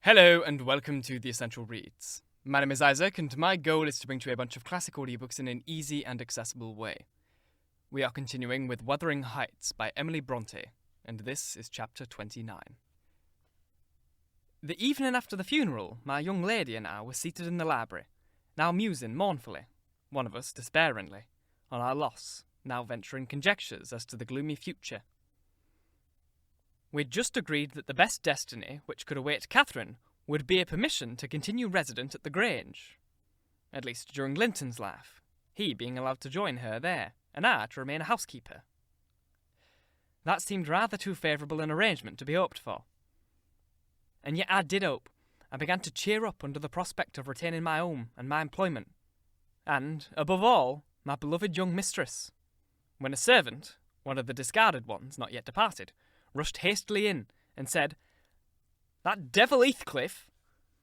Hello and welcome to The Essential Reads. My name is Isaac and my goal is to bring to you a bunch of classic audiobooks in an easy and accessible way. We are continuing with Wuthering Heights by Emily Brontë, and this is chapter 29. The evening after the funeral, my young lady and I were seated in the library, now musing mournfully, one of us despairingly, on our loss, now venturing conjectures as to the gloomy future. We'd just agreed that the best destiny which could await Catherine would be a permission to continue resident at the Grange, at least during Linton's life, he being allowed to join her there, and I to remain a housekeeper. That seemed rather too favourable an arrangement to be hoped for. And yet I did hope. I began to cheer up under the prospect of retaining my home and my employment, and, above all, my beloved young mistress, when a servant, one of the discarded ones not yet departed, rushed hastily in and said, "That devil Heathcliff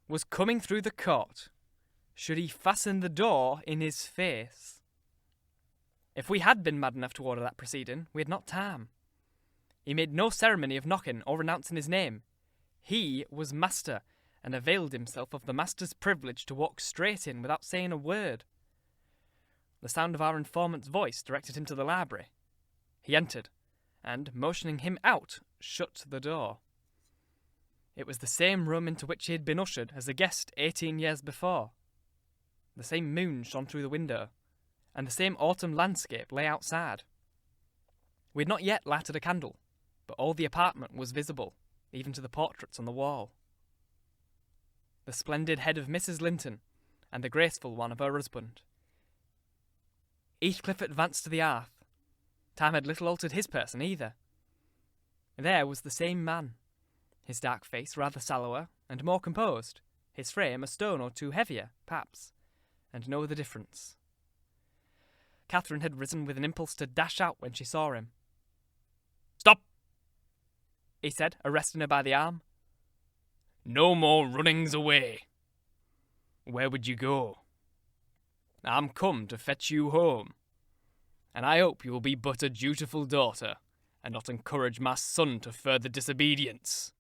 was coming through the court. Should he fasten the door in his face?" If we had been mad enough to order that proceeding, we had not time. He made no ceremony of knocking or renouncing his name. He was master, and availed himself of the master's privilege to walk straight in without saying a word. The sound of our informant's voice directed him to the library. He entered, and, motioning him out, shut the door. It was the same room into which he had been ushered as a guest 18 years before. The same moon shone through the window, and the same autumn landscape lay outside. We had not yet lighted a candle, but all the apartment was visible, even to the portraits on the wall. The splendid head of Mrs. Linton, and the graceful one of her husband. Heathcliff advanced to the hearth. Time had little altered his person either. There was the same man, his dark face rather sallower and more composed, his frame a stone or two heavier, perhaps, and no other difference. Catherine had risen with an impulse to dash out when she saw him. "Stop!" he said, arresting her by the arm. "No more runnings away. Where would you go? I'm come to fetch you home, and I hope you will be but a dutiful daughter, and not encourage my son to further disobedience."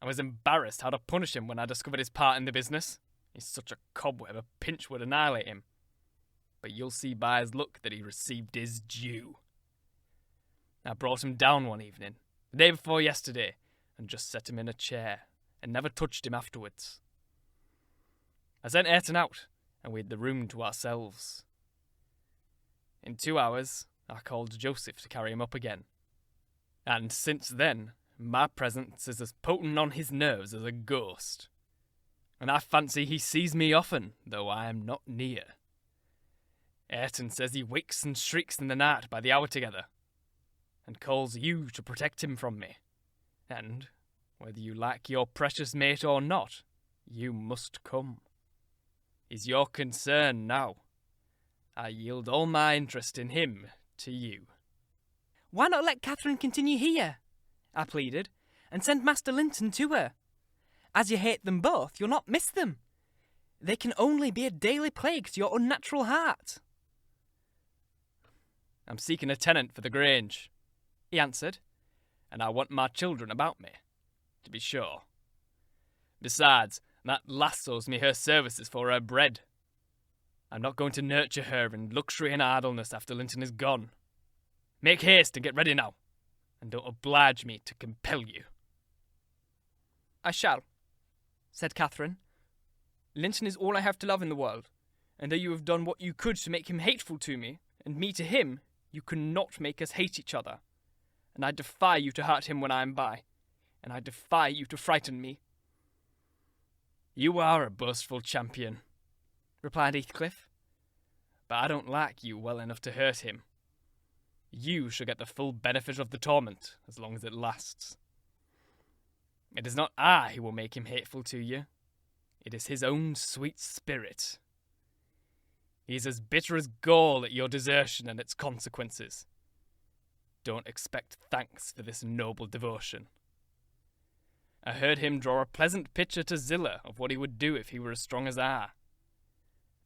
I was embarrassed how to punish him when I discovered his part in the business. He's such a cobweb, a pinch would annihilate him. But you'll see by his look that he received his due. I brought him down one evening, the day before yesterday, and just set him in a chair, and never touched him afterwards. I sent Ayrton out, and we had the room to ourselves. In 2 hours, I called Joseph to carry him up again. And since then, my presence is as potent on his nerves as a ghost. And I fancy he sees me often, though I am not near. Ayrton says he wakes and shrieks in the night by the hour together, and calls you to protect him from me. And, whether you like your precious mate or not, you must come. Is your concern now. I yield all my interest in him to you." "Why not let Catherine continue here?" I pleaded, "and send Master Linton to her? As you hate them both, you'll not miss them. They can only be a daily plague to your unnatural heart." "I'm seeking a tenant for the Grange," he answered, "and I want my children about me, to be sure. Besides, that lass owes me her services for her bread. I'm not going to nurture her in luxury and idleness after Linton is gone. Make haste and get ready now, and don't oblige me to compel you." "I shall," said Catherine. "Linton is all I have to love in the world, and though you have done what you could to make him hateful to me, and me to him, you cannot make us hate each other. And I defy you to hurt him when I am by, and I defy you to frighten me." "You are a boastful champion," replied Heathcliff, "but I don't like you well enough to hurt him. You shall get the full benefit of the torment, as long as it lasts. It is not I who will make him hateful to you. It is his own sweet spirit. He is as bitter as gall at your desertion and its consequences. Don't expect thanks for this noble devotion. I heard him draw a pleasant picture to Zillah of what he would do if he were as strong as I.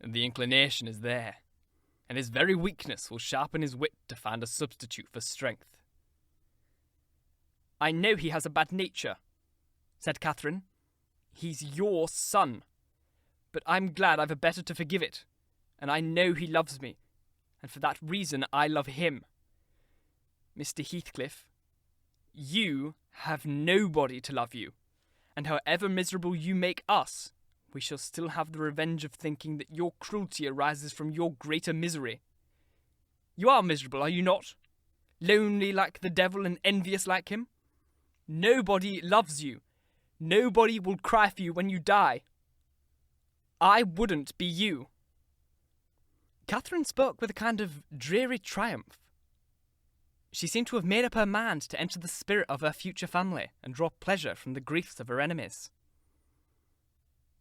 And the inclination is there, and his very weakness will sharpen his wit to find a substitute for strength." "I know he has a bad nature," said Catherine, He's your son. But I'm glad I've a better to forgive it, and I know he loves me, and for that reason I love him. Mr. Heathcliff, you have nobody to love you, and however miserable you make us, we shall still have the revenge of thinking that your cruelty arises from your greater misery. You are miserable, are you not? Lonely like the devil and envious like him? Nobody loves you. Nobody will cry for you when you die. I wouldn't be you. Catherine spoke with a kind of dreary triumph. She seemed to have made up her mind to enter the spirit of her future family and draw pleasure from the griefs of her enemies.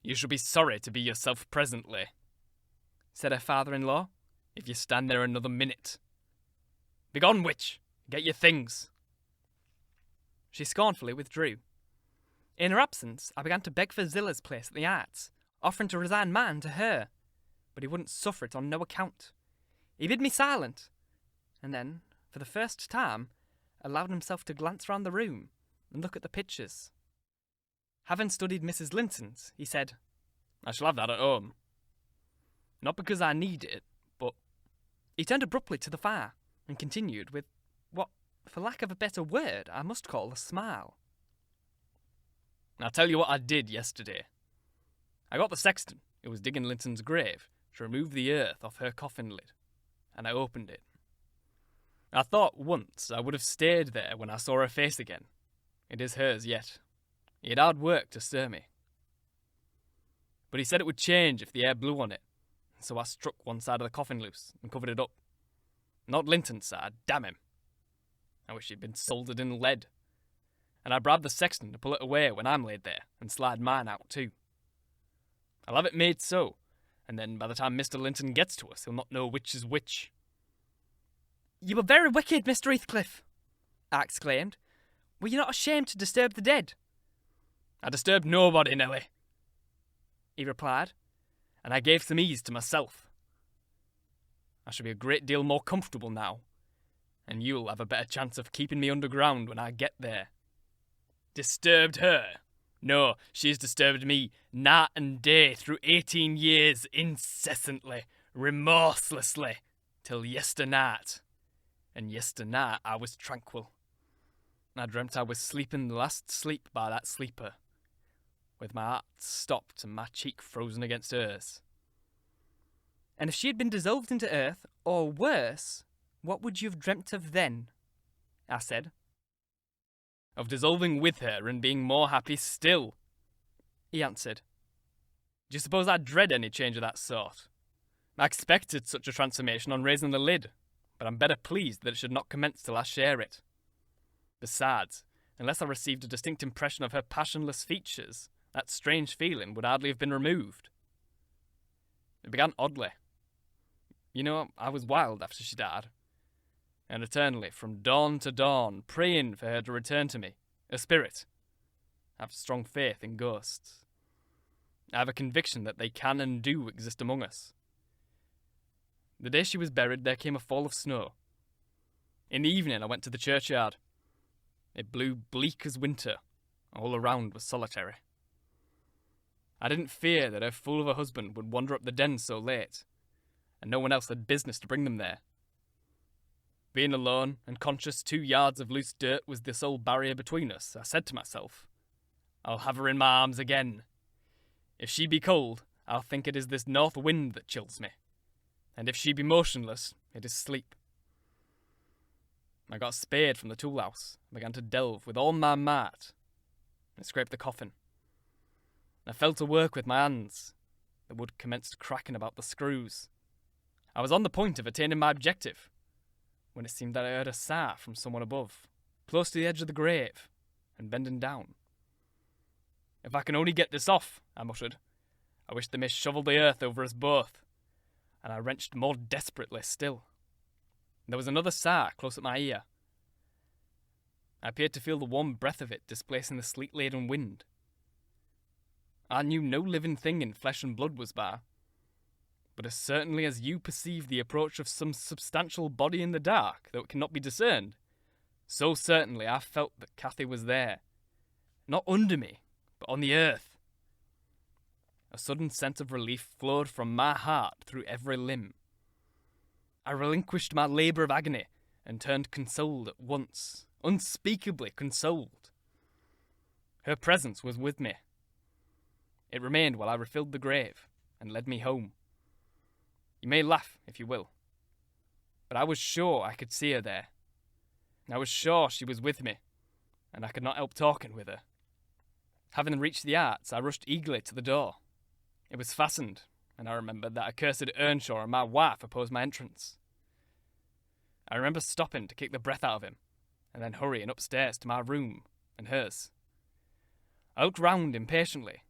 You shall be sorry to be yourself presently, said her father-in-law, if you stand there another minute. Begone, witch! Get your things! She scornfully withdrew. In her absence, I began to beg for Zillah's place at the Arts, offering to resign mine to her, but he wouldn't suffer it on no account. He bid me silent, and then, for the first time, allowed himself to glance round the room and look at the pictures. Having studied Mrs. Linton's, he said, I shall have that at home. Not because I need it, but... He turned abruptly to the fire and continued with what, for lack of a better word, I must call a smile. I'll tell you what I did yesterday. I got the sexton, who was digging Linton's grave, to remove the earth off her coffin lid, and I opened it. I thought once I would have stayed there when I saw her face again. It is hers yet. He had hard work to stir me. But he said it would change if the air blew on it, so I struck one side of the coffin loose and covered it up. Not Linton's side, damn him. I wish he'd been soldered in lead. And I bribed the sexton to pull it away when I'm laid there, and slide mine out too. I'll have it made so, and then by the time Mr. Linton gets to us, he'll not know which is which. You were very wicked, Mr. Heathcliff, I exclaimed. Were you not ashamed to disturb the dead? I disturbed nobody, Nelly, he replied, and I gave some ease to myself. I shall be a great deal more comfortable now, and you'll have a better chance of keeping me underground when I get there. Disturbed her? No, she's disturbed me night and day through 18 years incessantly, remorselessly, till yesternight. And yesternight I was tranquil. I dreamt I was sleeping the last sleep by that sleeper, with my heart stopped and my cheek frozen against hers. And if she had been dissolved into earth, or worse, what would you have dreamt of then? I said. Of dissolving with her and being more happy still, he answered. Do you suppose I dread any change of that sort? I expected such a transformation on raising the lid, but I'm better pleased that it should not commence till I share it. Besides, unless I received a distinct impression of her passionless features, that strange feeling would hardly have been removed. It began oddly. You know, I was wild after she died, and eternally, from dawn to dawn, praying for her to return to me, a spirit. I have strong faith in ghosts. I have a conviction that they can and do exist among us. The day she was buried, there came a fall of snow. In the evening, I went to the churchyard. It blew bleak as winter. All around was solitary. I didn't fear that her fool of a husband would wander up the den so late, and no one else had business to bring them there. Being alone and conscious 2 yards of loose dirt was the sole barrier between us, I said to myself, I'll have her in my arms again. If she be cold, I'll think it is this north wind that chills me, and if she be motionless, it is sleep. I got a spade from the tool house and began to delve with all my might. I scraped the coffin. I fell to work with my hands. The wood commenced cracking about the screws. I was on the point of attaining my objective, when it seemed that I heard a sigh from someone above, close to the edge of the grave, and bending down. If I can only get this off, I muttered. I wish they may shovel the earth over us both. And I wrenched more desperately still. There was another sigh close at my ear. I appeared to feel the warm breath of it displacing the sleet-laden wind. I knew no living thing in flesh and blood was by, but as certainly as you perceive the approach of some substantial body in the dark, though it cannot be discerned, so certainly I felt that Cathy was there, not under me, but on the earth, A sudden sense of relief flowed from my heart through every limb. I relinquished my labour of agony and turned consoled at once, unspeakably consoled. Her presence was with me. It remained while I refilled the grave and led me home. You may laugh if you will, but I was sure I could see her there. I was sure she was with me, and I could not help talking with her. Having reached the arts, I rushed eagerly to the door. It was fastened, and I remembered that accursed Earnshaw and my wife opposed my entrance. I remember stopping to kick the breath out of him, and then hurrying upstairs to my room and hers. I looked round impatiently.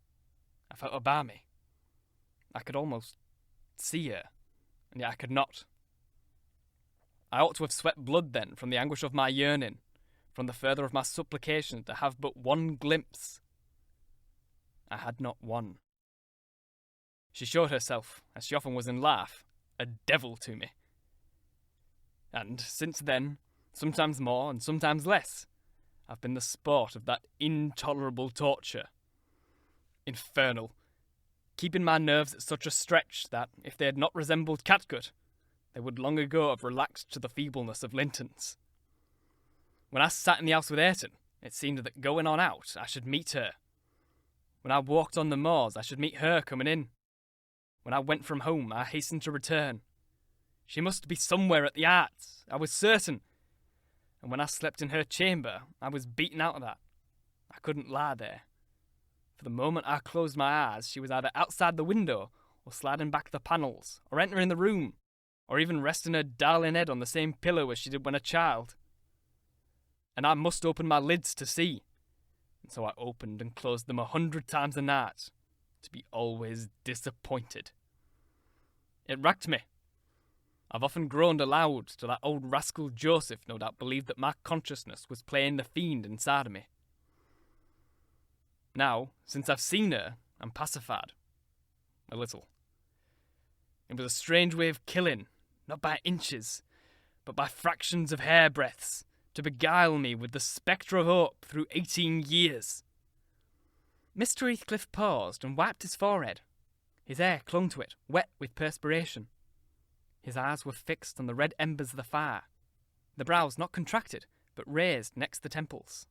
I felt her by me. I could almost see her, and yet I could not. I ought to have sweat blood then from the anguish of my yearning, from the fervour of my supplication to have but one glimpse. I had not one. She showed herself, as she often was in life, a devil to me. And since then, sometimes more and sometimes less, I've been the sport of that intolerable torture. Infernal. Keeping my nerves at such a stretch that, if they had not resembled catgut, they would long ago have relaxed to the feebleness of Linton's. When I sat in the house with Ayrton, it seemed that going on out, I should meet her. When I walked on the moors, I should meet her coming in. When I went from home, I hastened to return. She must be somewhere at the arts, I was certain. And when I slept in her chamber, I was beaten out of that. I couldn't lie there. For the moment I closed my eyes, she was either outside the window, or sliding back the panels, or entering the room, or even resting her darling head on the same pillow as she did when a child. And I must open my lids to see. And so I opened and closed them 100 times a night, to be always disappointed. It racked me. I've often groaned aloud till that old rascal Joseph no doubt believed that my consciousness was playing the fiend inside of me. Now, since I've seen her, I'm pacified. A little. It was a strange way of killing, not by inches, but by fractions of hairbreadths, to beguile me with the spectre of hope through 18 years. Mr. Heathcliff paused and wiped his forehead. His hair clung to it, wet with perspiration. His eyes were fixed on the red embers of the fire, the brows not contracted, but raised next the temples,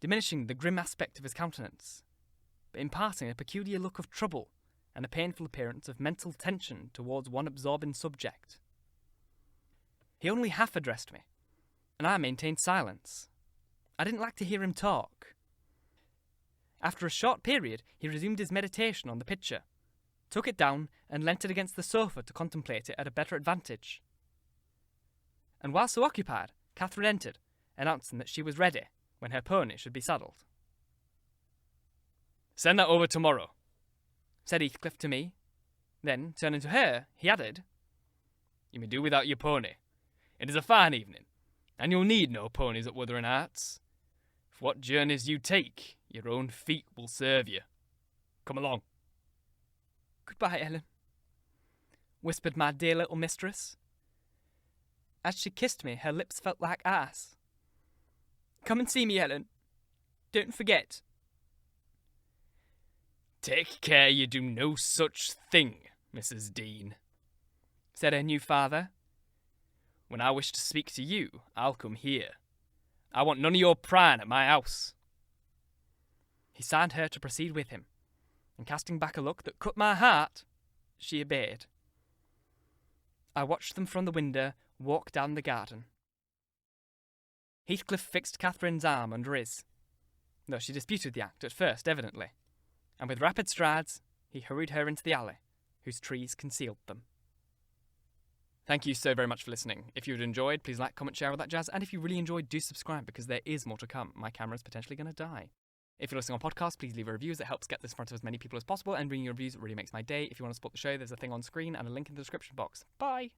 diminishing the grim aspect of his countenance, but imparting a peculiar look of trouble and a painful appearance of mental tension towards one absorbing subject. He only half addressed me, and I maintained silence. I didn't like to hear him talk. After a short period, he resumed his meditation on the picture, took it down and leant it against the sofa to contemplate it at a better advantage. And while so occupied, Catherine entered, announcing that she was ready when her pony should be saddled. "Send that over tomorrow," said Heathcliff to me. Then, turning to her, he added, "You may do without your pony. It is a fine evening, and you'll need no ponies at Wuthering Heights. For what journeys you take, your own feet will serve you. Come along." "Goodbye, Ellen," whispered my dear little mistress. As she kissed me, her lips felt like ice. "Come and see me, Ellen. Don't forget." "Take care you do no such thing, Mrs. Dean," said her new father. "When I wish to speak to you, I'll come here. I want none of your prying at my house." He signed her to proceed with him, and casting back a look that cut my heart, she obeyed. I watched them from the window walk down the garden. Heathcliff fixed Catherine's arm under his, though she disputed the act at first, evidently, and with rapid strides he hurried her into the alley, whose trees concealed them. Thank you so very much for listening. If you'd enjoyed, please like, comment, share, all that jazz, and if you really enjoyed, do subscribe, because there is more to come. My camera's potentially going to die. If you're listening on podcast, please leave a review, as it helps get this in front of as many people as possible, and reading your reviews really makes my day. If you want to support the show, there's a thing on screen and a link in the description box. Bye!